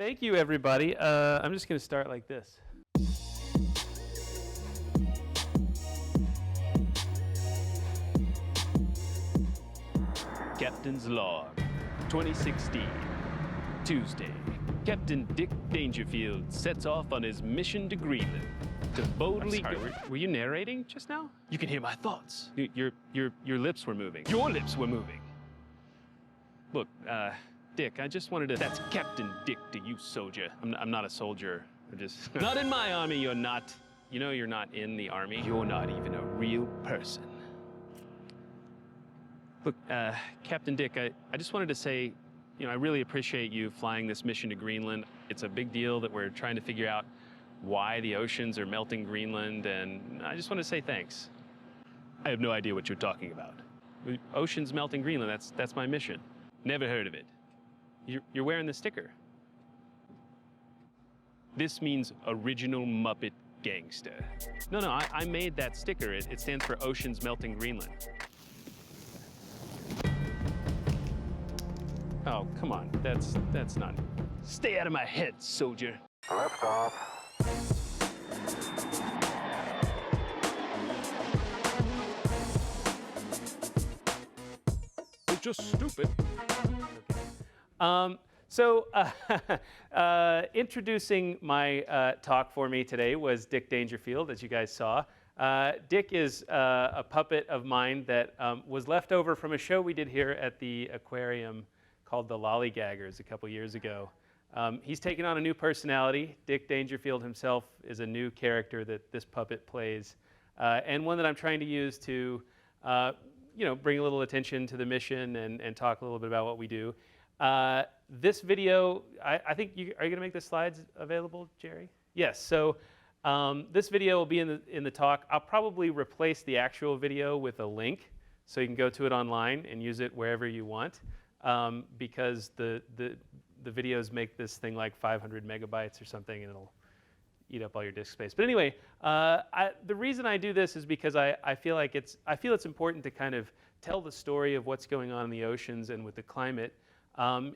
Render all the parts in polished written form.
Thank you, everybody. I'm just going to start like this. Captain's Log, 2016, Tuesday. Captain Dick Dangerfield sets off on his mission to Greenland to boldly. Were you narrating just now? You can hear my thoughts. Your lips were moving. Your lips were moving. Look, Dick, I just wanted to. That's Captain Dick to you, soldier. I'm not a soldier. I'm just. Not in my army. You're not. You know you're not in the army. You're not even a real person. Look, Captain Dick, I just wanted to say, I really appreciate you flying this mission to Greenland. It's a big deal that we're trying to figure out why the oceans are melting Greenland, and I just want to say thanks. I have no idea what you're talking about. Oceans melting Greenland, that's my mission. Never heard of it. You're wearing the sticker. This means original Muppet gangster. No, I made that sticker. It stands for Oceans Melting Greenland. Oh, come on, that's not. Stay out of my head, soldier. Lift off. It's just stupid. Introducing my talk for me today was Dick Dangerfield, as you guys saw. Dick is a puppet of mine that was left over from a show we did here at the Aquarium called The Lollygaggers a couple years ago. He's taken on a new personality. Dick Dangerfield himself is a new character that this puppet plays, and one that I'm trying to use to bring a little attention to the mission and talk a little bit about what we do. This video, I think, are you going to make the slides available, Jerry? Yes. So this video will be in the talk. I'll probably replace the actual video with a link, so you can go to it online and use it wherever you want, because the videos make this thing like 500 megabytes or something, and it'll eat up all your disk space. But anyway, the reason I do this is because I feel it's important to kind of tell the story of what's going on in the oceans and with the climate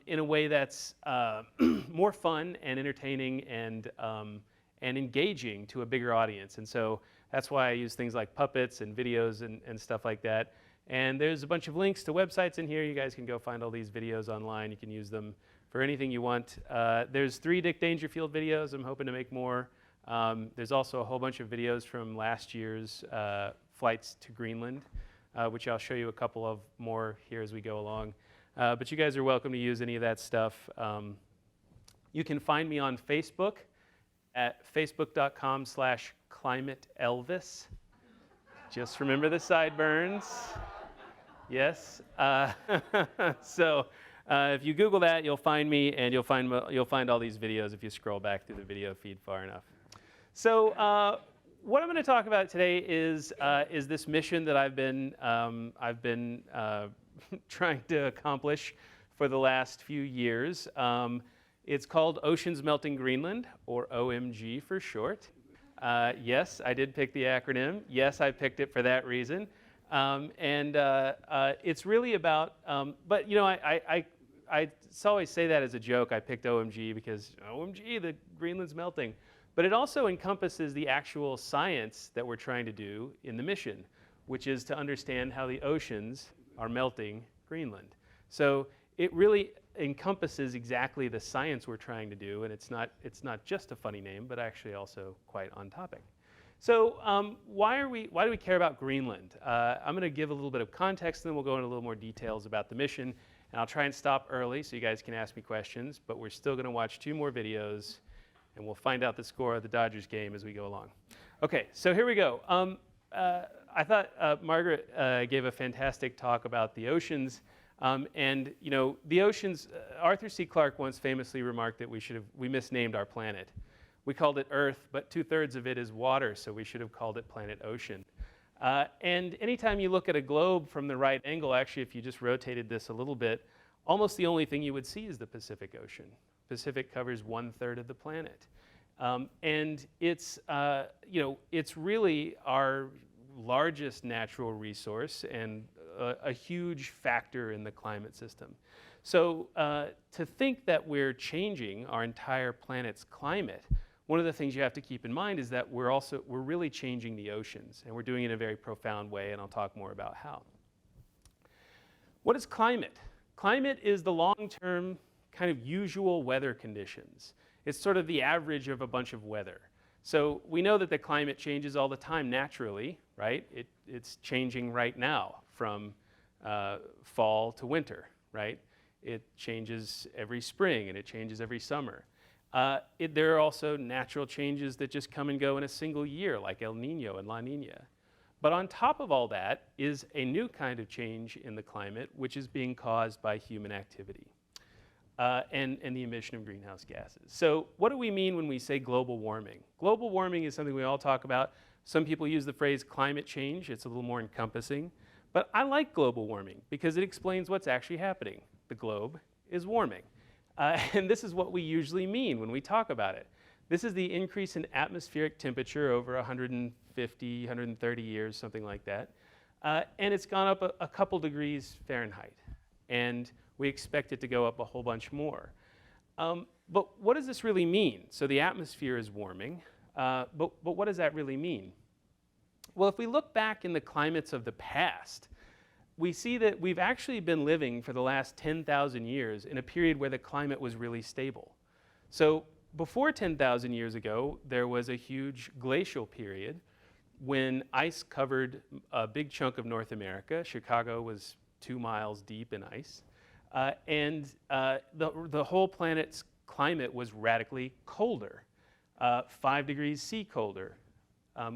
in a way that's more fun and entertaining and engaging to a bigger audience. And so that's why I use things like puppets and videos and stuff like that. And there's a bunch of links to websites in here. You guys can go find all these videos online. You can use them for anything you want. There's 3 Dick Dangerfield videos. I'm hoping to make more. There's also a whole bunch of videos from last year's flights to Greenland, which I'll show you a couple of more here as we go along. But you guys are welcome to use any of that stuff. You can find me on Facebook at facebook.com/climateelvis. Just remember the sideburns. Yes. So if you Google that, you'll find me, and you'll find all these videos if you scroll back through the video feed far enough. So what I'm going to talk about today is this mission that I've been trying to accomplish for the last few years. It's called Oceans Melting Greenland, or OMG for short. Yes, I did pick the acronym. Yes, I picked it for that reason. It's really about, but I always say that as a joke. I picked OMG because OMG, the Greenland's melting. But it also encompasses the actual science that we're trying to do in the mission, which is to understand how the oceans are melting Greenland. So it really encompasses exactly the science we're trying to do, and it's not just a funny name, but actually also quite on topic. So why do we care about Greenland? I'm going to give a little bit of context, and then we'll go into a little more details about the mission. And I'll try and stop early so you guys can ask me questions, but we're still going to watch 2 more videos, and we'll find out the score of the Dodgers game as we go along. Okay, so here we go. I thought Margaret gave a fantastic talk about the oceans. The oceans, Arthur C. Clarke once famously remarked that we misnamed our planet. We called it Earth, but 2/3 of it is water, so we should have called it Planet Ocean. And anytime you look at a globe from the right angle, actually, if you just rotated this a little bit, almost the only thing you would see is the Pacific Ocean. Pacific covers 1/3 of the planet. And it's really our largest natural resource and a huge factor in the climate system. So to think that we're changing our entire planet's climate, one of the things you have to keep in mind is that we're really changing the oceans, and we're doing it in a very profound way, and I'll talk more about how. What is climate? Climate is the long-term kind of usual weather conditions. It's sort of the average of a bunch of weather. So we know that the climate changes all the time naturally, right? It's changing right now from fall to winter, right? It changes every spring and it changes every summer. There are also natural changes that just come and go in a single year, like El Nino and La Nina. But on top of all that is a new kind of change in the climate, which is being caused by human activity and the emission of greenhouse gases. So what do we mean when we say global warming? Global warming is something we all talk about. Some people use the phrase climate change. It's a little more encompassing. But I like global warming because it explains what's actually happening. The globe is warming. And this is what we usually mean when we talk about it. This is the increase in atmospheric temperature over 150, 130 years, something like that. And it's gone up a couple degrees Fahrenheit. And we expect it to go up a whole bunch more. But what does this really mean? So the atmosphere is warming, but what does that really mean? Well, if we look back in the climates of the past, we see that we've actually been living for the last 10,000 years in a period where the climate was really stable. So before 10,000 years ago, there was a huge glacial period when ice covered a big chunk of North America. Chicago was 2 miles deep in ice. And the whole planet's climate was radically colder, 5 degrees C colder,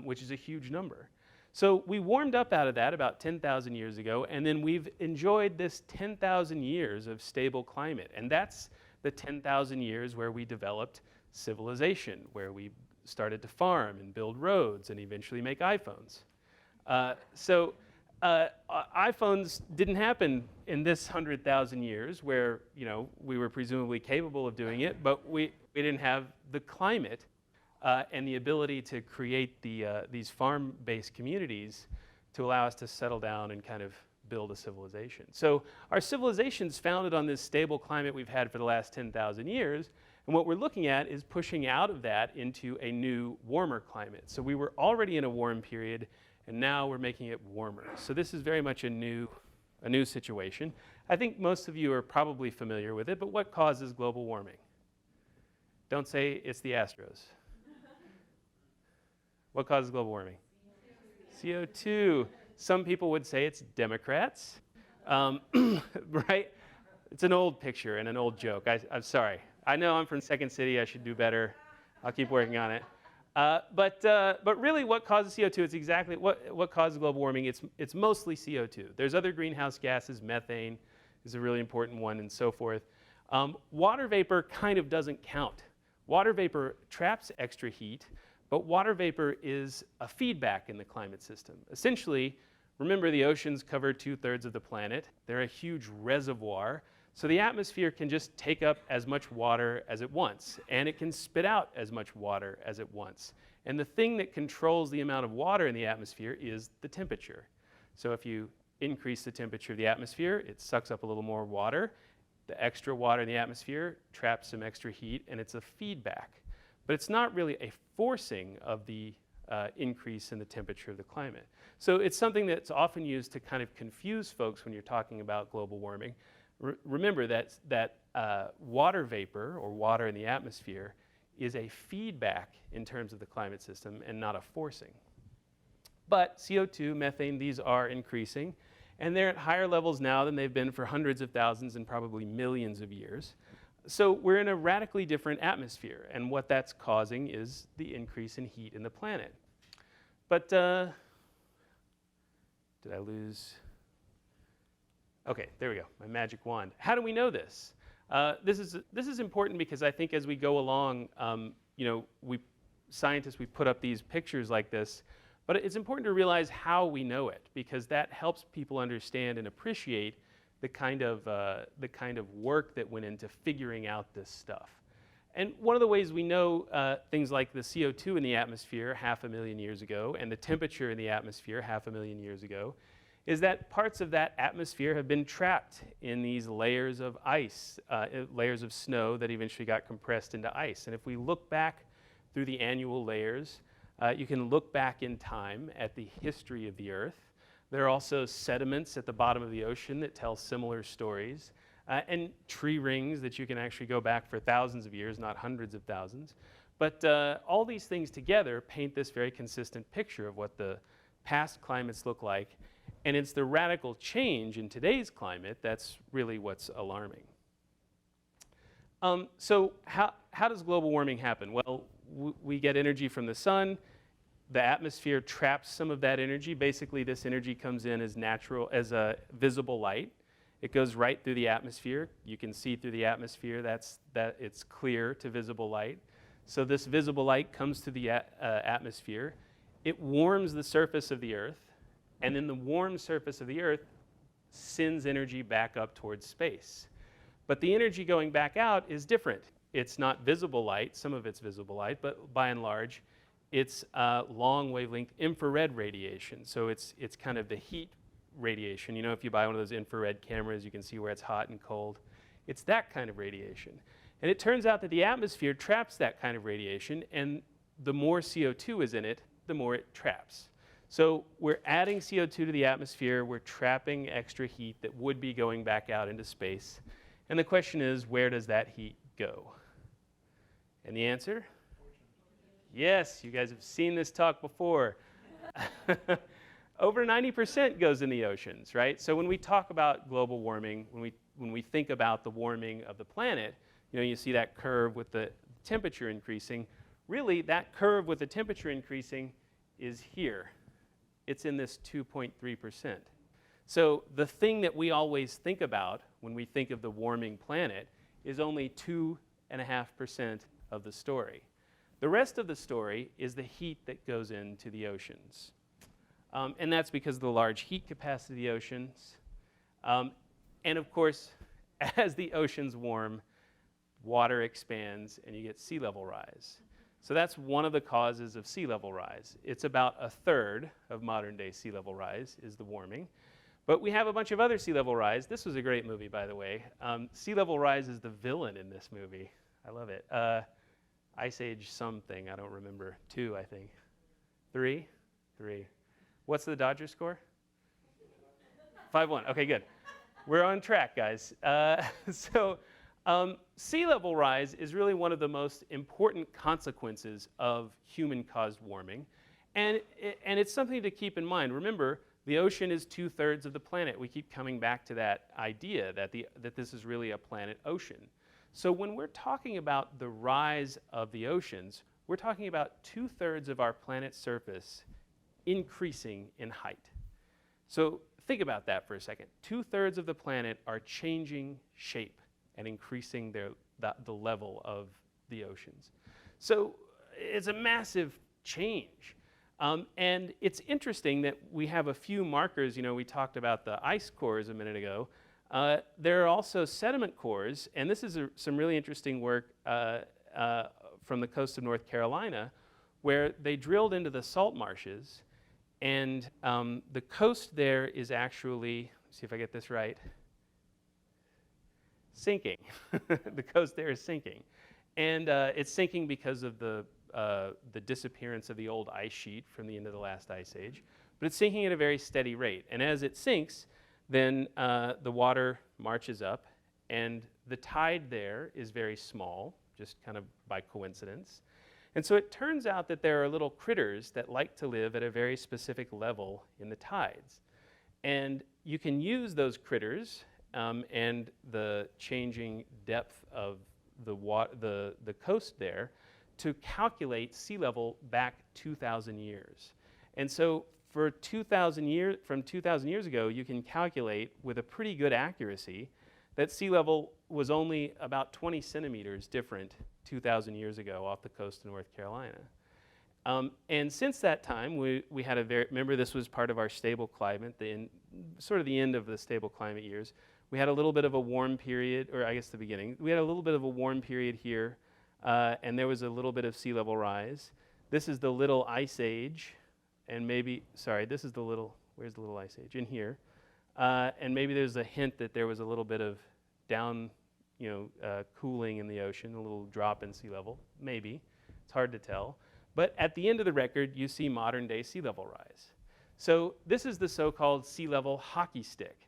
which is a huge number. So we warmed up out of that about 10,000 years ago, and then we've enjoyed this 10,000 years of stable climate. And that's the 10,000 years where we developed civilization, where we started to farm and build roads and eventually make iPhones. iPhones didn't happen in this 100,000 years where, we were presumably capable of doing it, but we didn't have the climate and the ability to create these farm-based communities to allow us to settle down and kind of build a civilization. So our civilization's founded on this stable climate we've had for the last 10,000 years, and what we're looking at is pushing out of that into a new, warmer climate. So we were already in a warm period, and now we're making it warmer. So this is very much a new situation. I think most of you are probably familiar with it, but what causes global warming? Don't say it's the Astros. What causes global warming? CO2. Some people would say it's Democrats, right? It's an old picture and an old joke. I'm sorry. I know I'm from Second City. I should do better. I'll keep working on it. But really what causes CO2, it's exactly what causes global warming. It's mostly CO2. There's other greenhouse gases. Methane is a really important one and so forth. Water vapor kind of doesn't count. Water vapor traps extra heat, but water vapor is a feedback in the climate system. Essentially, remember the oceans cover 2/3 of the planet. They're a huge reservoir. So the atmosphere can just take up as much water as it wants, and it can spit out as much water as it wants. And the thing that controls the amount of water in the atmosphere is the temperature. So if you increase the temperature of the atmosphere, it sucks up a little more water. The extra water in the atmosphere traps some extra heat, and it's a feedback. But it's not really a forcing of the increase in the temperature of the climate. So it's something that's often used to kind of confuse folks when you're talking about global warming. Remember that water vapor, or water in the atmosphere, is a feedback in terms of the climate system and not a forcing. But CO2, methane, these are increasing, and they're at higher levels now than they've been for hundreds of thousands and probably millions of years. So we're in a radically different atmosphere, and what that's causing is the increase in heat in the planet. But did I lose? Okay, there we go, my magic wand. How do we know this? This is important because I think as we go along, scientists, we put up these pictures like this, but it's important to realize how we know it, because that helps people understand and appreciate the kind of work that went into figuring out this stuff. And one of the ways we know things like the CO2 in the atmosphere 500,000 years ago and the temperature in the atmosphere 500,000 years ago is that parts of that atmosphere have been trapped in these layers of ice, layers of snow that eventually got compressed into ice. And if we look back through the annual layers, you can look back in time at the history of the Earth. There are also sediments at the bottom of the ocean that tell similar stories, and tree rings that you can actually go back for thousands of years, not hundreds of thousands. But all these things together paint this very consistent picture of what the past climates look like. And it's the radical change in today's climate that's really what's alarming. So how does global warming happen? Well, we get energy from the sun. The atmosphere traps some of that energy. Basically, this energy comes in as as a visible light. It goes right through the atmosphere. You can see through the atmosphere that it's clear to visible light. So this visible light comes to the atmosphere. It warms the surface of the Earth. And then the warm surface of the Earth sends energy back up towards space. But the energy going back out is different. It's not visible light. Some of it's visible light, but by and large, it's long wavelength infrared radiation. So it's kind of the heat radiation. You know, if you buy one of those infrared cameras, you can see where it's hot and cold. It's that kind of radiation. And it turns out that the atmosphere traps that kind of radiation, and the more CO2 is in it, the more it traps. So we're adding CO2 to the atmosphere, we're trapping extra heat that would be going back out into space. And the question is, where does that heat go? And the answer? Yes, you guys have seen this talk before. Over 90% goes in the oceans, right? So when we talk about global warming, when we think about the warming of the planet, you know, you see that curve with the temperature increasing. Really, that curve with the temperature increasing is here. It's in this 2.3%. So the thing that we always think about when we think of the warming planet is only 2.5% of the story. The rest of the story is the heat that goes into the oceans. And that's because of the large heat capacity of the oceans. And of course, as the oceans warm, water expands and you get sea level rise. So that's one of the causes of sea level rise. It's about a third of modern day sea level rise is the warming. But we have a bunch of other sea level rise. This was a great movie, by the way. Sea level rise is the villain in this movie. I love it. Ice Age something, I don't remember. 2, I think. 3? 3. What's the Dodgers score? 5-1. Okay, good. We're on track, guys. Sea level rise is really one of the most important consequences of human-caused warming. And it's something to keep in mind. Remember, the ocean is 2/3 of the planet. We keep coming back to that idea that this is really a planet ocean. So when we're talking about the rise of the oceans, we're talking about 2/3 of our planet's surface increasing in height. So think about that for a second. 2/3 of the planet are changing shape and increasing the level of the oceans. So it's a massive change. And it's interesting that we have a few markers. You know, we talked about the ice cores a minute ago. There are also sediment cores, and this is some really interesting work from the coast of North Carolina, where they drilled into the salt marshes, and the coast there is actually, let's see if I get this right, sinking. The coast there is sinking. And it's sinking because of the disappearance of the old ice sheet from the end of the last ice age. But it's sinking at a very steady rate. And as it sinks, then the water marches up, and the tide there is very small, just kind of by coincidence. And so it turns out that there are little critters that like to live at a very specific level in the tides. And you can use those critters and the changing depth of the coast there to calculate sea level back 2,000 years. And so for 2,000 years, from 2,000 years ago, you can calculate with a pretty good accuracy that sea level was only about 20 centimeters different 2,000 years ago off the coast of North Carolina. And since that time, we had remember this was part of our stable climate, sort of the end of the stable climate years. We had a little bit of a warm period, or I guess the beginning. We had a little bit of a warm period here, and there was a little bit of sea level rise. This is the Little Ice Age, and this is the Little Where's the little ice age? In here. And maybe there's a hint that there was a little bit of down, cooling in the ocean, a little drop in sea level. Maybe. It's hard to tell. But at the end of the record, you see modern day sea level rise. So this is the so-called sea level hockey stick.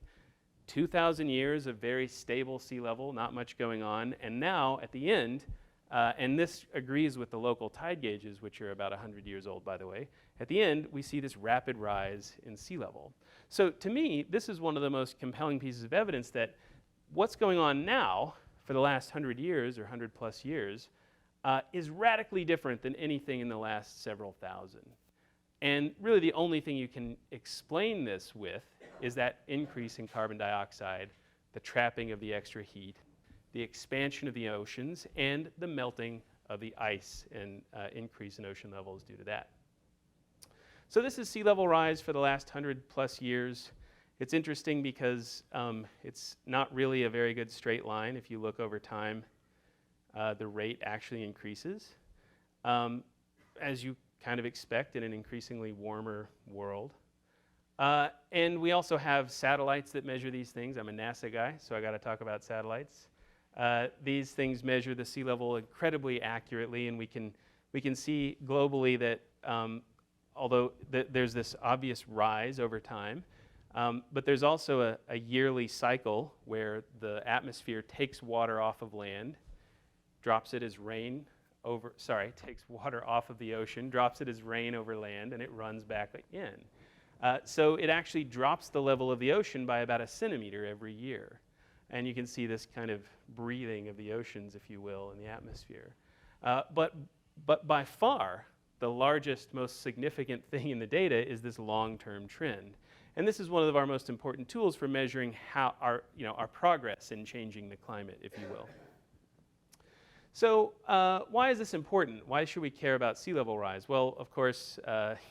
2,000 years of very stable sea level, not much going on. And now, at the end, and this agrees with the local tide gauges, which are about 100 years old, by the way. At the end, we see this rapid rise in sea level. So to me, this is one of the most compelling pieces of evidence that what's going on now for the last 100 years or 100 plus years is radically different than anything in the last several thousand. And really the only thing you can explain this with is that increase in carbon dioxide, the trapping of the extra heat, the expansion of the oceans, and the melting of the ice and increase in ocean levels due to that. So this is sea level rise for the last 100 plus years. It's interesting because it's not really a very good straight line. If you look over time, the rate actually increases, as you kind of expect in an increasingly warmer world. And we also have satellites that measure these things. I'm a NASA guy, so I got to talk about satellites. These things measure the sea level incredibly accurately, and we can see globally that although there's this obvious rise over time, but there's also a yearly cycle where the atmosphere takes water off of land, drops it as rain over, takes water off of the ocean, drops it as rain over land, and it runs back in. So it actually drops the level of the ocean by about 1 centimeter every year. And you can see this kind of breathing of the oceans, if you will, in the atmosphere. But by far, the largest, most significant thing in the data is this long-term trend. And this is one of our most important tools for measuring how our progress in changing the climate, if you will. So why is this important? Why should we care about sea level rise? Well, of course,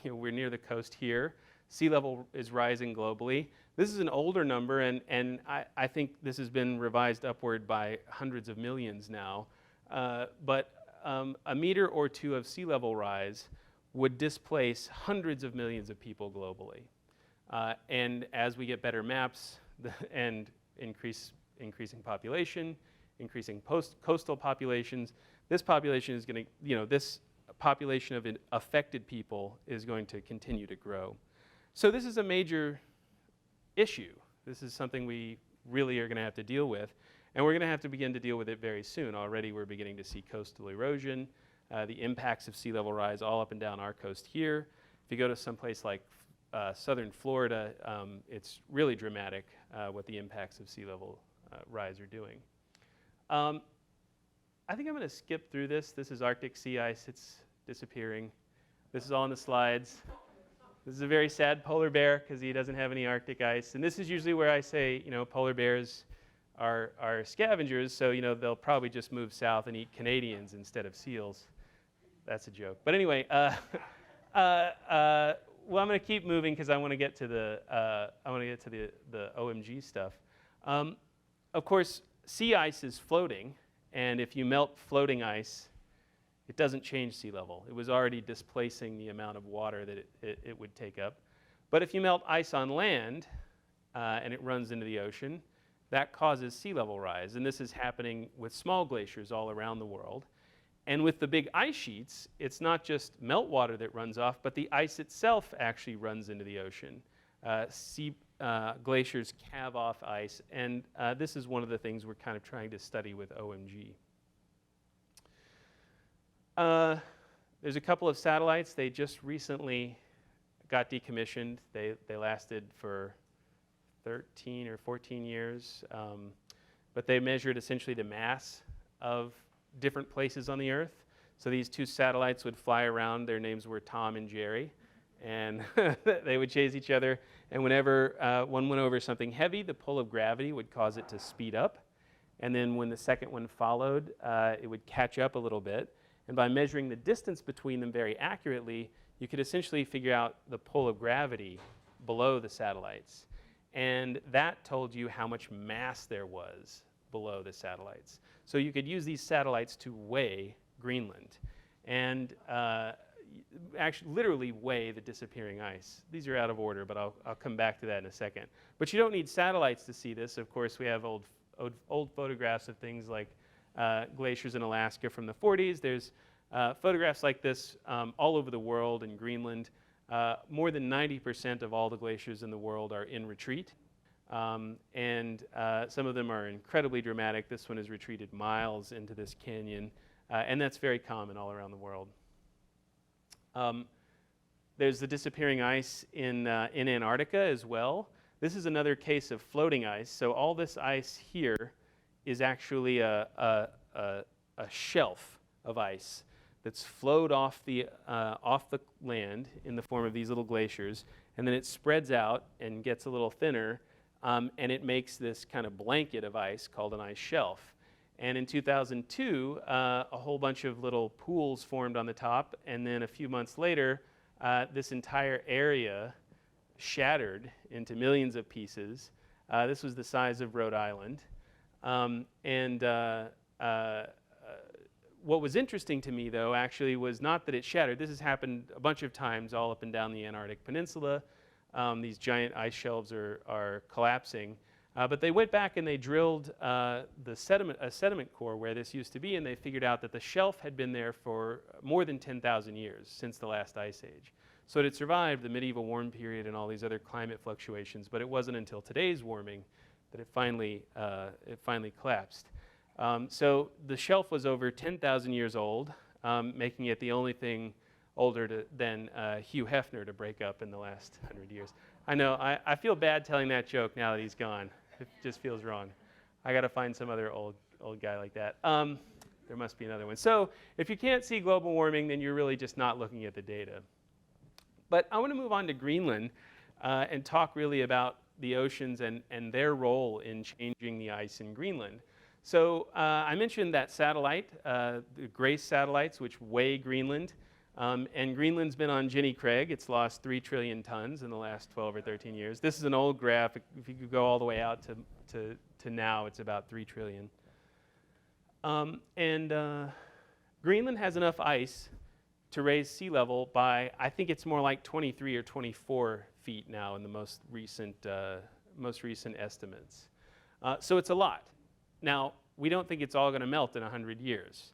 we're near the coast here. Sea level is rising globally. This is an older number, and I think this has been revised upward by hundreds of millions now. But a meter or two of sea level rise would displace hundreds of millions of people globally. And as we get better maps and increasing population, increasing coastal populations, this population is going to, this population of affected people is going to continue to grow. So this is a major issue. This is something we really are going to have to deal with, and we're going to have to begin to deal with it very soon. Already we're beginning to see coastal erosion, the impacts of sea level rise all up and down our coast here. If you go to someplace like southern Florida, it's really dramatic what the impacts of sea level rise are doing. I think I'm going to skip through this. This is Arctic sea ice. It's disappearing. This is all in the slides. This is a very sad polar bear because he doesn't have any Arctic ice. And this is usually where I say, polar bears are scavengers, so they'll probably just move south and eat Canadians instead of seals. That's a joke. But anyway, well, I'm going to keep moving because I want to get to the OMG stuff. Of course, sea ice is floating, and if you melt floating ice, it doesn't change sea level. It was already displacing the amount of water that it would take up. But if you melt ice on land and it runs into the ocean, that causes sea level rise. And this is happening with small glaciers all around the world. And with the big ice sheets, it's not just meltwater that runs off, but the ice itself actually runs into the ocean. Glaciers calve off ice, and this is one of the things we're kind of trying to study with OMG. There's a couple of satellites. They just recently got decommissioned. They lasted for 13 or 14 years, but they measured essentially the mass of different places on the Earth. So these two satellites would fly around. Their names were Tom and Jerry, and they would chase each other. And whenever one went over something heavy, the pull of gravity would cause it to speed up. And then when the second one followed, it would catch up a little bit. And by measuring the distance between them very accurately, you could essentially figure out the pull of gravity below the satellites. And that told you how much mass there was below the satellites. So you could use these satellites to weigh Greenland. And actually literally weigh the disappearing ice. These are out of order, but I'll come back to that in a second. But you don't need satellites to see this. Of course, we have old photographs of things like glaciers in Alaska from the 40s. There's photographs like this all over the world in Greenland. More than 90% of all the glaciers in the world are in retreat. And some of them are incredibly dramatic. This one has retreated miles into this canyon. And that's very common all around the world. There's the disappearing ice in Antarctica as well. This is another case of floating ice. So all this ice here is actually a shelf of ice that's flowed off the land in the form of these little glaciers, and then it spreads out and gets a little thinner, and it makes this kind of blanket of ice called an ice shelf. And in 2002, a whole bunch of little pools formed on the top, and then a few months later, this entire area shattered into millions of pieces. This was the size of Rhode Island. What was interesting to me, though, actually was not that it shattered. This has happened a bunch of times all up and down the Antarctic Peninsula. These giant ice shelves are collapsing. But they went back and they drilled a sediment core where this used to be, and they figured out that the shelf had been there for more than 10,000 years since the last ice age. So it had survived the medieval warm period and all these other climate fluctuations, but it wasn't until today's warming that it finally collapsed. So the shelf was over 10,000 years old, making it the only thing older than Hugh Hefner to break up in the last 100 years. I know, I feel bad telling that joke now that he's gone. It just feels wrong. I got to find some other old guy like that. There must be another one. So if you can't see global warming, then you're really just not looking at the data. But I want to move on to Greenland and talk really about the oceans and their role in changing the ice in Greenland. So I mentioned that satellite, the GRACE satellites, which weigh Greenland. And Greenland's been on Jenny Craig. It's lost 3 trillion tons in the last 12 or 13 years. This is an old graph. If you could go all the way out to now, it's about 3 trillion. Greenland has enough ice to raise sea level by, I think it's more like 23 or 24 feet now in the most recent estimates. So it's a lot. Now, we don't think it's all going to melt in 100 years.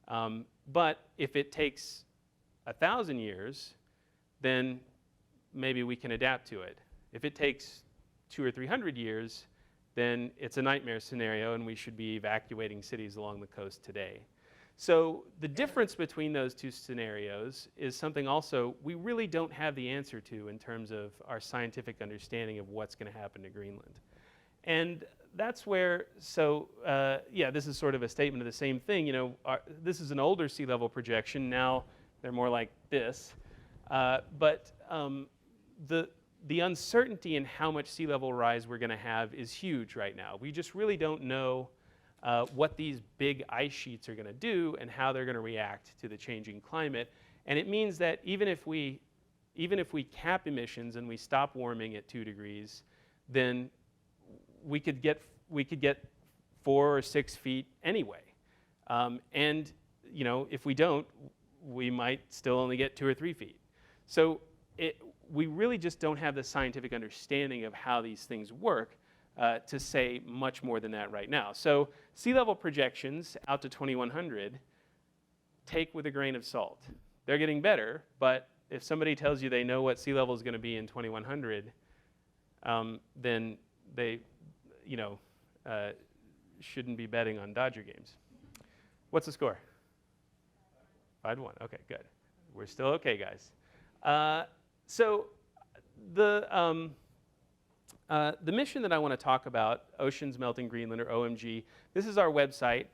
But if it takes 1,000 years, then maybe we can adapt to it. If it takes 200 or 300 years, then it's a nightmare scenario, and we should be evacuating cities along the coast today. So the difference between those two scenarios is something also we really don't have the answer to in terms of our scientific understanding of what's going to happen to Greenland. And that's where, yeah, this is sort of a statement of the same thing. You know, this is an older sea level projection. Now they're more like this. But the uncertainty in how much sea level rise we're going to have is huge right now. We just really don't know what these big ice sheets are going to do and how they're going to react to the changing climate. And it means that even if we cap emissions and we stop warming at 2 degrees, then we could get 4 or 6 feet anyway. And you know, if we don't, we might still only get 2 or 3 feet. So we really just don't have the scientific understanding of how these things work to say much more than that right now. So sea level projections out to 2100 take with a grain of salt. They're getting better, but if somebody tells you they know what sea level is going to be in 2100, then they, you know, shouldn't be betting on Dodger games. What's the score? 5-1. Okay, good. We're still okay, guys. So the mission that I want to talk about, Oceans Melting Greenland, or OMG, this is our website,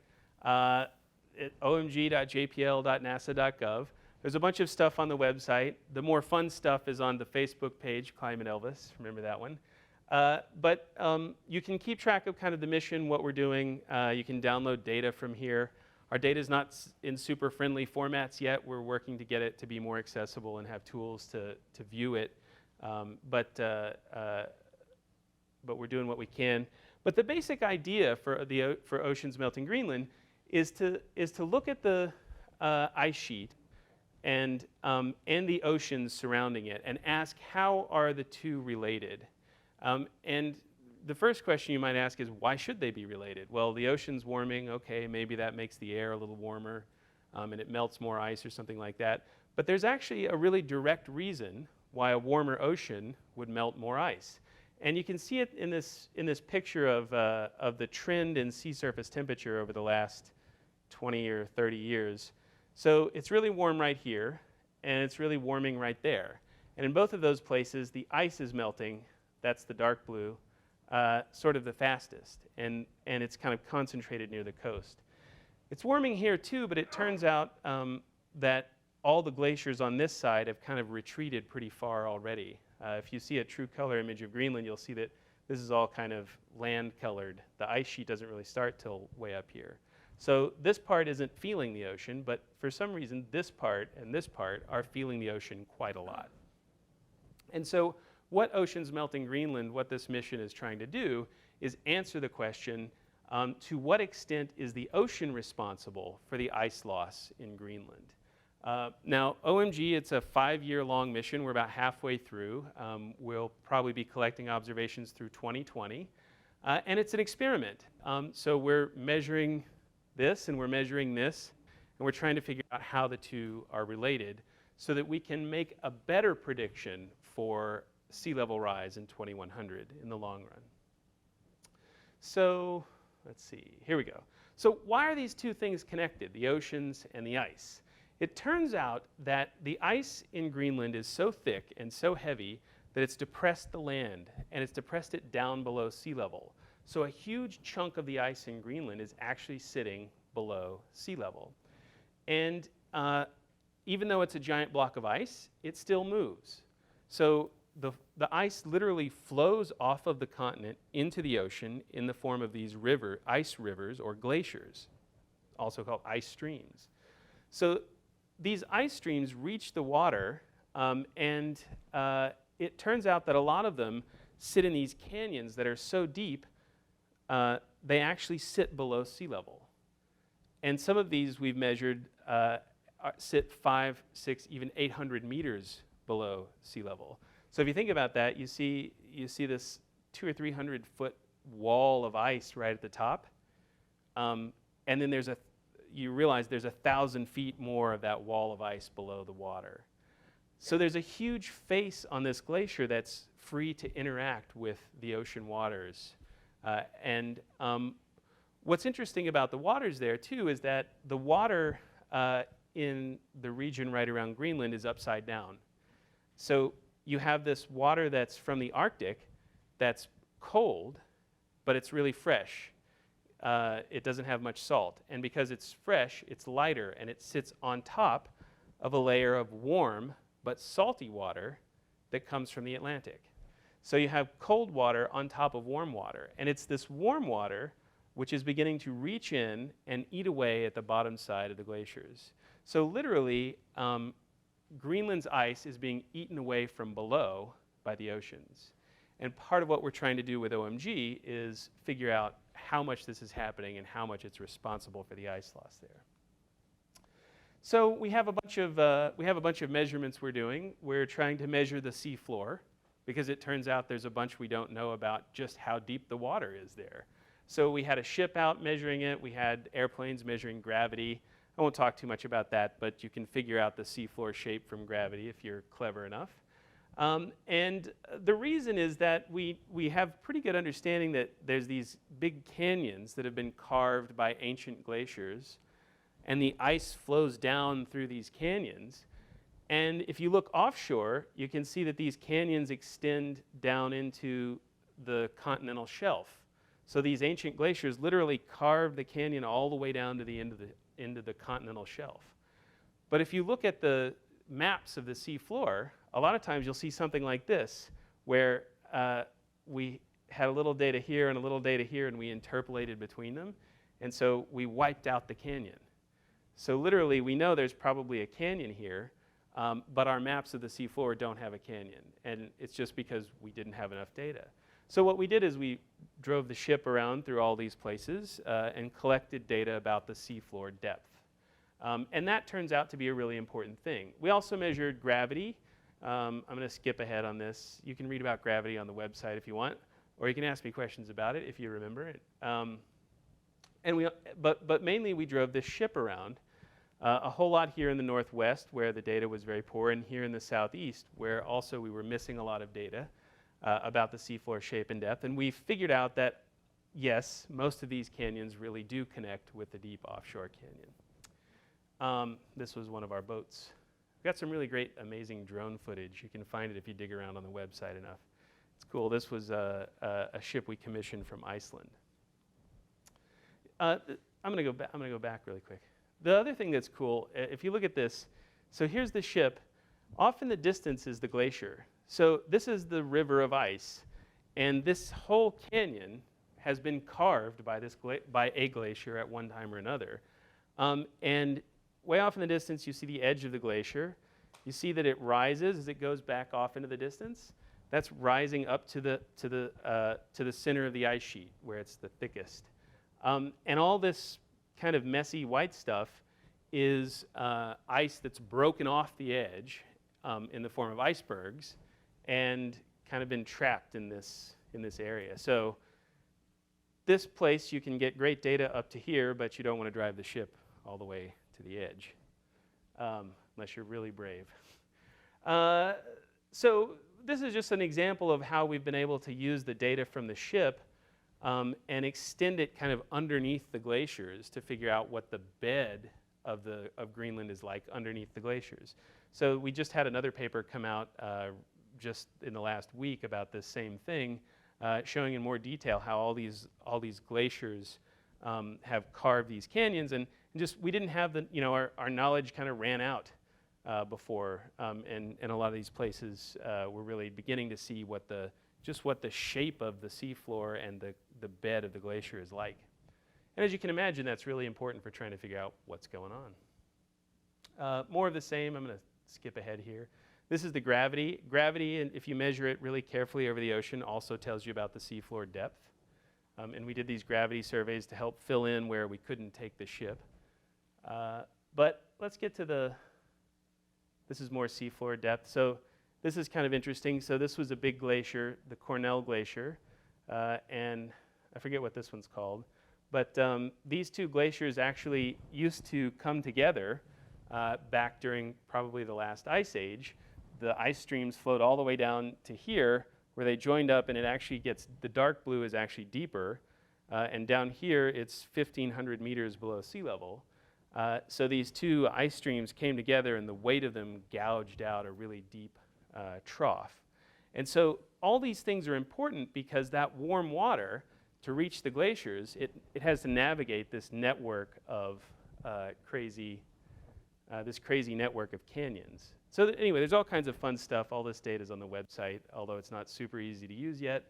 at omg.jpl.nasa.gov. There's a bunch of stuff on the website. The more fun stuff is on the Facebook page, Climate Elvis. Remember that one. But you can keep track of kind of the mission, what we're doing. You can download data from here. Our data is not in super friendly formats yet. We're working to get it to be more accessible and have tools to view it. But we're doing what we can. But the basic idea for Oceans Melting Greenland is to look at the ice sheet and the oceans surrounding it, and ask how are the two related. And the first question you might ask is, why should they be related? Well, the ocean's warming, okay, maybe that makes the air a little warmer, and it melts more ice or something like that. But there's actually a really direct reason why a warmer ocean would melt more ice. And you can see it in this picture of the trend in sea surface temperature over the last 20 or 30 years. So it's really warm right here, and it's really warming right there. And in both of those places, the ice is melting, that's the dark blue, sort of the fastest, and it's kind of concentrated near the coast. It's warming here too, but it turns out that all the glaciers on this side have kind of retreated pretty far already. If you see a true color image of Greenland, you'll see that this is all kind of land colored. The ice sheet doesn't really start till way up here. So this part isn't feeling the ocean, but for some reason this part and this part are feeling the ocean quite a lot. And so what Oceans Melting Greenland, what this mission is trying to do, is answer the question, to what extent is the ocean responsible for the ice loss in Greenland? Now, OMG, it's a 5-year-long mission. We're about halfway through. We'll probably be collecting observations through 2020. And it's an experiment. So we're measuring this and we're measuring this, and we're trying to figure out how the two are related so that we can make a better prediction for sea level rise in 2100 in the long run. So let's see, here we go. So why are these two things connected, the oceans and the ice? It turns out that the ice in Greenland is so thick and so heavy that it's depressed the land, and it's depressed it down below sea level. So a huge chunk of the ice in Greenland is actually sitting below sea level. And even though it's a giant block of ice, it still moves. So the ice literally flows off of the continent into the ocean in the form of these ice rivers or glaciers, also called ice streams. So these ice streams reach the water, and it turns out that a lot of them sit in these canyons that are so deep, they actually sit below sea level. And some of these we've measured sit 5, 6, even 800 meters below sea level. So if you think about that, you see this 200 or 300 foot wall of ice right at the top, and then you realize there's 1,000 feet more of that wall of ice below the water. So there's a huge face on this glacier that's free to interact with the ocean waters. What's interesting about the waters there too is that the water in the region right around Greenland is upside down. So you have this water that's from the Arctic that's cold, but it's really fresh. It doesn't have much salt. And because it's fresh, it's lighter, and it sits on top of a layer of warm but salty water that comes from the Atlantic. So you have cold water on top of warm water. And it's this warm water which is beginning to reach in and eat away at the bottom side of the glaciers. So literally, Greenland's ice is being eaten away from below by the oceans. And part of what we're trying to do with OMG is figure out how much this is happening and how much it's responsible for the ice loss there. So we have a bunch of measurements we're doing. We're trying to measure the sea floor, because it turns out there's a bunch we don't know about just how deep the water is there. So we had a ship out measuring it. We had airplanes measuring gravity. I won't talk too much about that, but you can figure out the seafloor shape from gravity if you're clever enough. And the reason is that we have pretty good understanding that there's these big canyons that have been carved by ancient glaciers, and the ice flows down through these canyons. And if you look offshore, you can see that these canyons extend down into the continental shelf. So these ancient glaciers literally carved the canyon all the way down to the end of the continental shelf. But if you look at the maps of the sea floor, a lot of times you'll see something like this, where we had a little data here and a little data here, and we interpolated between them. And so we wiped out the canyon. So literally, we know there's probably a canyon here, but our maps of the sea floor don't have a canyon. And it's just because we didn't have enough data. So what we did is we drove the ship around through all these places and collected data about the seafloor depth. And that turns out to be a really important thing. We also measured gravity. I'm going to skip ahead on this. You can read about gravity on the website if you want, or you can ask me questions about it if you remember it. But mainly we drove this ship around, a whole lot here in the northwest where the data was very poor, and here in the southeast where also we were missing a lot of data about the seafloor shape and depth. And we figured out that, yes, most of these canyons really do connect with the deep offshore canyon. This was one of our boats. We've got some really great, amazing drone footage. You can find it if you dig around on the website enough. It's cool. This was a ship we commissioned from Iceland. I'm going to go back really quick. The other thing that's cool, if you look at this, so here's the ship. Off in the distance is the glacier. So this is the river of ice, and this whole canyon has been carved by a glacier at one time or another. And way off in the distance, you see the edge of the glacier. You see that it rises as it goes back off into the distance. That's rising up to the center of the ice sheet, where it's the thickest. And all this kind of messy white stuff is ice that's broken off the edge in the form of icebergs and kind of been trapped in this area. So this place, you can get great data up to here, but you don't want to drive the ship all the way to the edge, unless you're really brave. So this is just an example of how we've been able to use the data from the ship and extend it kind of underneath the glaciers to figure out what the bed of Greenland is like underneath the glaciers. So we just had another paper come out just in the last week about this same thing, showing in more detail how all these glaciers have carved these canyons, and just we didn't have our knowledge kind of ran out before, and a lot of these places we're really beginning to see what the shape of the seafloor and the bed of the glacier is like. And as you can imagine, that's really important for trying to figure out what's going on. More of the same. I'm going to skip ahead here. This is the gravity. Gravity, and if you measure it really carefully over the ocean, also tells you about the seafloor depth. And we did these gravity surveys to help fill in where we couldn't take the ship. But let's get to this is more seafloor depth. So this is kind of interesting. So this was a big glacier, the Cornell Glacier, and I forget what this one's called. But these two glaciers actually used to come together back during probably the last ice age. The ice streams flowed all the way down to here, where they joined up, and it actually gets, the dark blue is actually deeper, and down here it's 1,500 meters below sea level. So these two ice streams came together, and the weight of them gouged out a really deep trough. And so all these things are important because that warm water, to reach the glaciers, it has to navigate this network of this crazy network of canyons. So anyway, there's all kinds of fun stuff. All this data is on the website, although it's not super easy to use yet.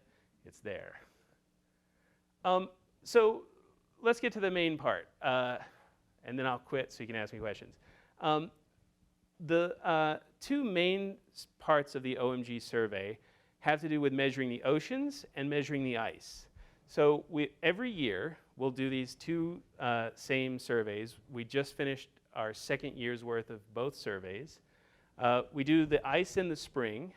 It's there. So let's get to the main part, and then I'll quit so you can ask me questions. The two main parts of the OMG survey have to do with measuring the oceans and measuring the ice. So every year, we'll do these two same surveys. We just finished our second year's worth of both surveys. We do the ice in the spring.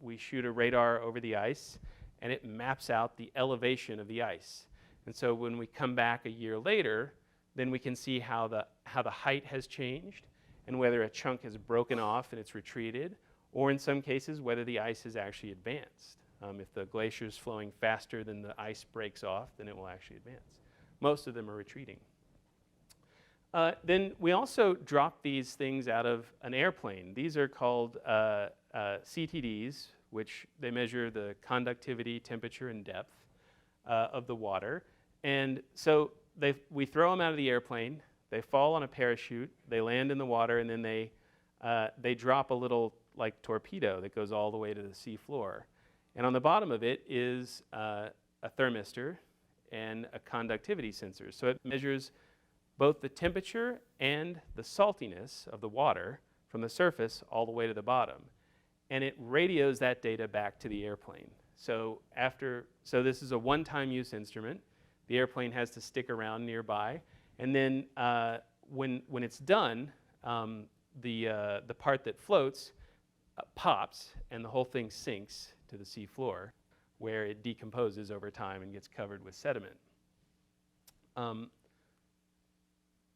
We shoot a radar over the ice, and it maps out the elevation of the ice. And so when we come back a year later, then we can see how the height has changed and whether a chunk has broken off and it's retreated, or in some cases, whether the ice has actually advanced. If the glacier is flowing faster than the ice breaks off, then it will actually advance. Most of them are retreating. Then we also drop these things out of an airplane. These are called CTDs, which they measure the conductivity, temperature, and depth of the water. And so we throw them out of the airplane. They fall on a parachute. They land in the water, and then they drop a little like torpedo that goes all the way to the sea floor. And on the bottom of it is a thermistor and a conductivity sensor. So it measures both the temperature and the saltiness of the water from the surface all the way to the bottom. And it radios that data back to the airplane. So this is a one-time use instrument. The airplane has to stick around nearby. And then when it's done, the part that floats pops, and the whole thing sinks to the sea floor, where it decomposes over time and gets covered with sediment.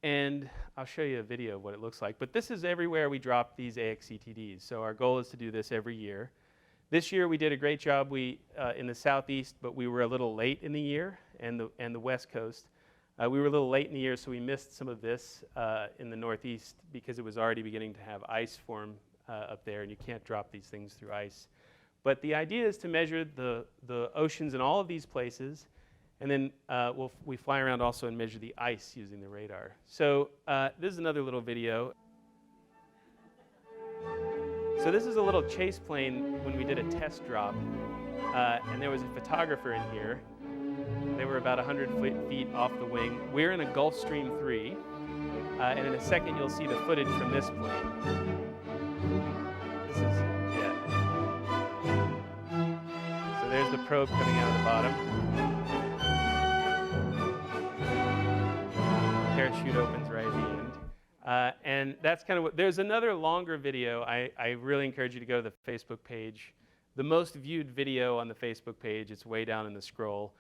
And I'll show you a video of what it looks like. But this is everywhere we drop these AXCTDs. So our goal is to do this every year. This year we did a great job in the southeast, but we were a little late in the year, and the west coast. We were a little late in the year, so we missed some of this in the northeast because it was already beginning to have ice form up there, and you can't drop these things through ice. But the idea is to measure the oceans in all of these places, and then we fly around also and measure the ice using the radar. So this is another little video. So this is a little chase plane when we did a test drop, and there was a photographer in here. They were about 100 feet off the wing. We're in a Gulfstream 3, and in a second you'll see the footage from this plane. This is, so there's the probe coming out of the bottom. Parachute opens right at the end. And that's kind of what, there's another longer video. I really encourage you to go to the Facebook page. The most viewed video on the Facebook page, it's way down in the scroll,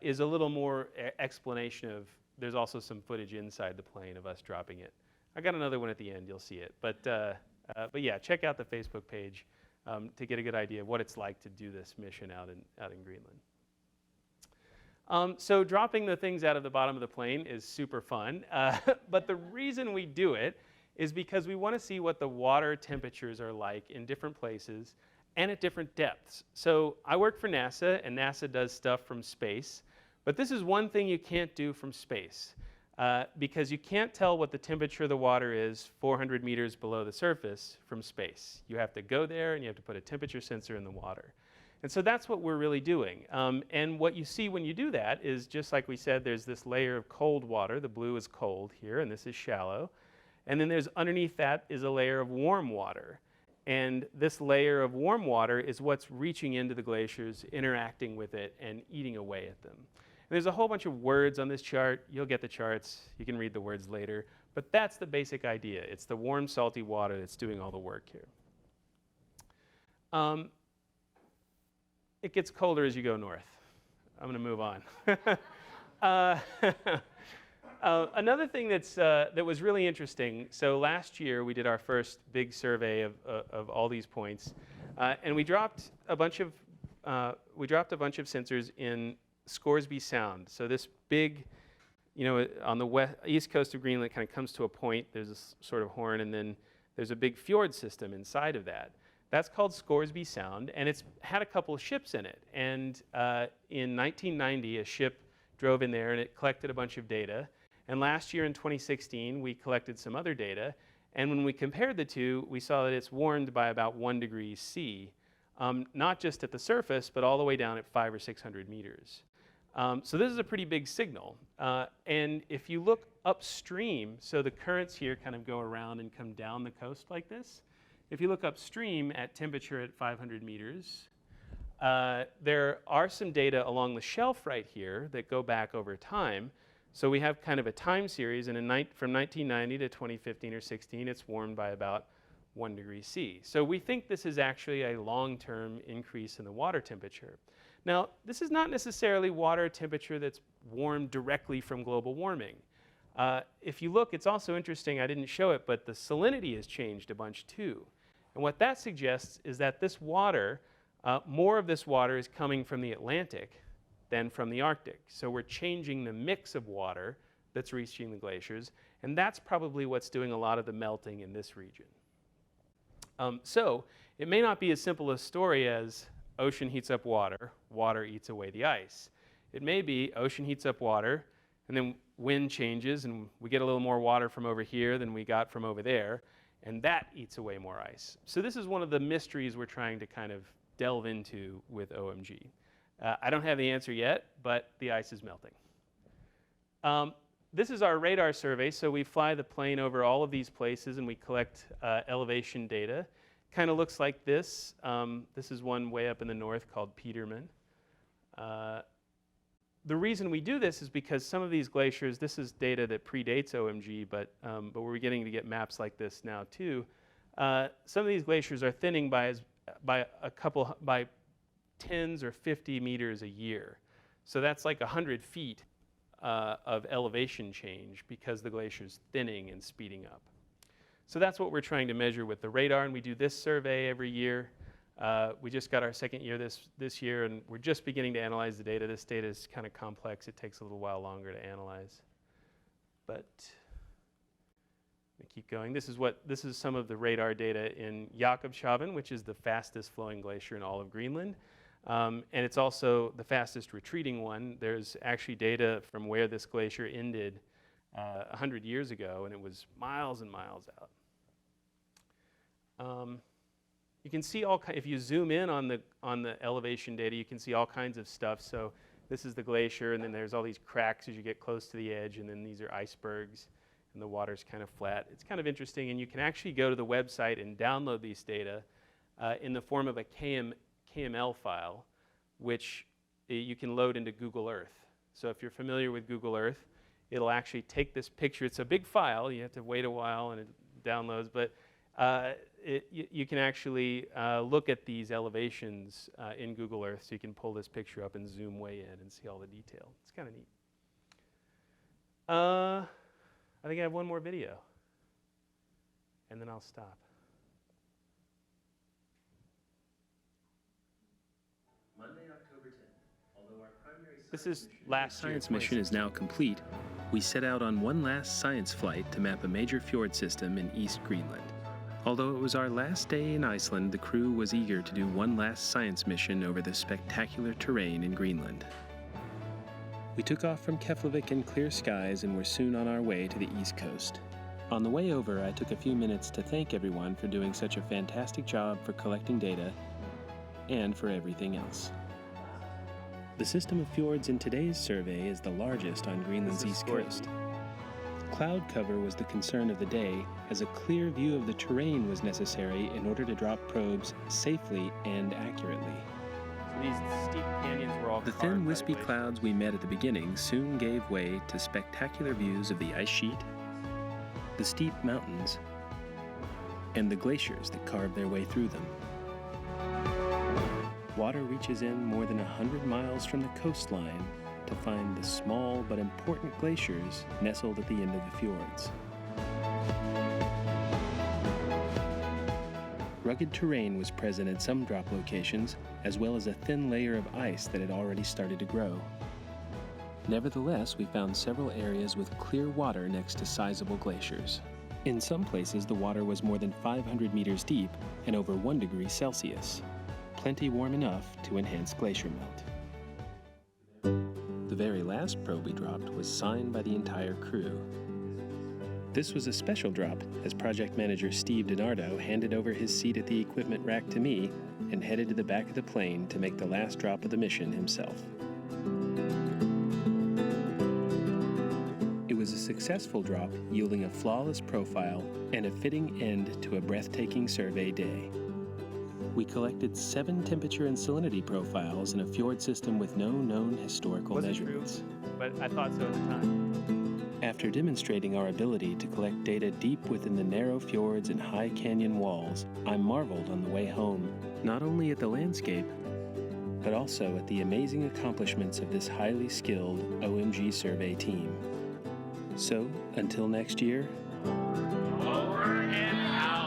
is a little more explanation of, there's also some footage inside the plane of us dropping it. I got another one at the end, you'll see it. But yeah, check out the Facebook page to get a good idea of what it's like to do this mission out in Greenland. So dropping the things out of the bottom of the plane is super fun, but the reason we do it is because we want to see what the water temperatures are like in different places and at different depths. So I work for NASA, and NASA does stuff from space, but this is one thing you can't do from space, because you can't tell what the temperature of the water is 400 meters below the surface from space. You have to go there, and you have to put a temperature sensor in the water. And so that's what we're really doing. And what you see when you do that is, just like we said, there's this layer of cold water. The blue is cold here, and this is shallow. And then there's underneath that is a layer of warm water. And this layer of warm water is what's reaching into the glaciers, interacting with it, and eating away at them. And there's a whole bunch of words on this chart. You'll get the charts. You can read the words later. But that's the basic idea. It's the warm, salty water that's doing all the work here. It gets colder as you go north. I'm going to move on. Another thing that was really interesting, so last year we did our first big survey of all these points, and we dropped a bunch of sensors in Scoresby Sound. So this big, on the east coast of Greenland, kind of comes to a point. There's this sort of horn, and then there's a big fjord system inside of that. That's called Scoresby Sound, and it's had a couple of ships in it. And in 1990, a ship drove in there, and it collected a bunch of data. And last year in 2016, we collected some other data. And when we compared the two, we saw that it's warmed by about 1 degree C, not just at the surface, but all the way down at 500 or 600 meters. So this is a pretty big signal. And if you look upstream, so the currents here kind of go around and come down the coast like this. If you look upstream at temperature at 500 meters, there are some data along the shelf right here that go back over time. So we have kind of a time series, and from 1990 to 2015 or 16, it's warmed by about 1 degree C. So we think this is actually a long-term increase in the water temperature. Now, this is not necessarily water temperature that's warmed directly from global warming. If you look, it's also interesting, I didn't show it, but the salinity has changed a bunch too. And what that suggests is that this water, more of this water is coming from the Atlantic than from the Arctic. So we're changing the mix of water that's reaching the glaciers, and that's probably what's doing a lot of the melting in this region. So it may not be as simple a story as ocean heats up water, water eats away the ice. It may be ocean heats up water, and then wind changes, and we get a little more water from over here than we got from over there, and that eats away more ice. So this is one of the mysteries we're trying to kind of delve into with OMG. I don't have the answer yet, but the ice is melting. This is our radar survey. So we fly the plane over all of these places, and we collect elevation data. Kind of looks like this. This is one way up in the north called Peterman. the reason we do this is because some of these glaciers, this is data that predates OMG, but we're beginning to get maps like this now too. Some of these glaciers are thinning by tens or 50 meters a year. So that's like 100 feet of elevation change because the glacier's thinning and speeding up. So that's what we're trying to measure with the radar, and we do this survey every year. We just got our second year this year, and we're just beginning to analyze the data. This data is kind of complex. It takes a little while longer to analyze. But let me keep going. This is some of the radar data in Jakobshavn, which is the fastest flowing glacier in all of Greenland. And it's also the fastest retreating one. There's actually data from where this glacier ended 100 years ago, and it was miles and miles out. You can see if you zoom in on the elevation data, you can see all kinds of stuff. So this is the glacier, and then there's all these cracks as you get close to the edge, and then these are icebergs, and the water's kind of flat. It's kind of interesting, and you can actually go to the website and download these data in the form of a KML file, which you can load into Google Earth. So if you're familiar with Google Earth, it'll actually take this picture. It's a big file. You have to wait a while, and it downloads, but you can actually look at these elevations in Google Earth, so you can pull this picture up and zoom way in and see all the detail. It's kind of neat. I think I have one more video, and then I'll stop. Monday, October 10th. Although our primary This is last year. science mission is now complete, we set out on one last science flight to map a major fjord system in East Greenland. Although it was our last day in Iceland, the crew was eager to do one last science mission over the spectacular terrain in Greenland. We took off from Keflavik in clear skies and were soon on our way to the east coast. On the way over, I took a few minutes to thank everyone for doing such a fantastic job for collecting data and for everything else. The system of fjords in today's survey is the largest on Greenland's east coast. Cloud cover was the concern of the day, as a clear view of the terrain was necessary in order to drop probes safely and accurately. So these steep canyons were all The carved thin, by wispy glacier. clouds we met at the beginning soon gave way to spectacular views of the ice sheet, the steep mountains, and the glaciers that carved their way through them. Water reaches in more than 100 miles from the coastline to find the small but important glaciers nestled at the end of the fjords. Rugged terrain was present at some drop locations, as well as a thin layer of ice that had already started to grow. Nevertheless, we found several areas with clear water next to sizable glaciers. In some places, the water was more than 500 meters deep and over 1 degree Celsius, plenty warm enough to enhance glacier melt. The very last probe we dropped was signed by the entire crew. This was a special drop, as project manager Steve DiNardo handed over his seat at the equipment rack to me and headed to the back of the plane to make the last drop of the mission himself. It was a successful drop, yielding a flawless profile and a fitting end to a breathtaking survey day. We collected 7 temperature and salinity profiles in a fjord system with no known historical measurements. But I thought so at the time. After demonstrating our ability to collect data deep within the narrow fjords and high canyon walls, I marveled on the way home, not only at the landscape, but also at the amazing accomplishments of this highly skilled OMG survey team. So, until next year, Over and out.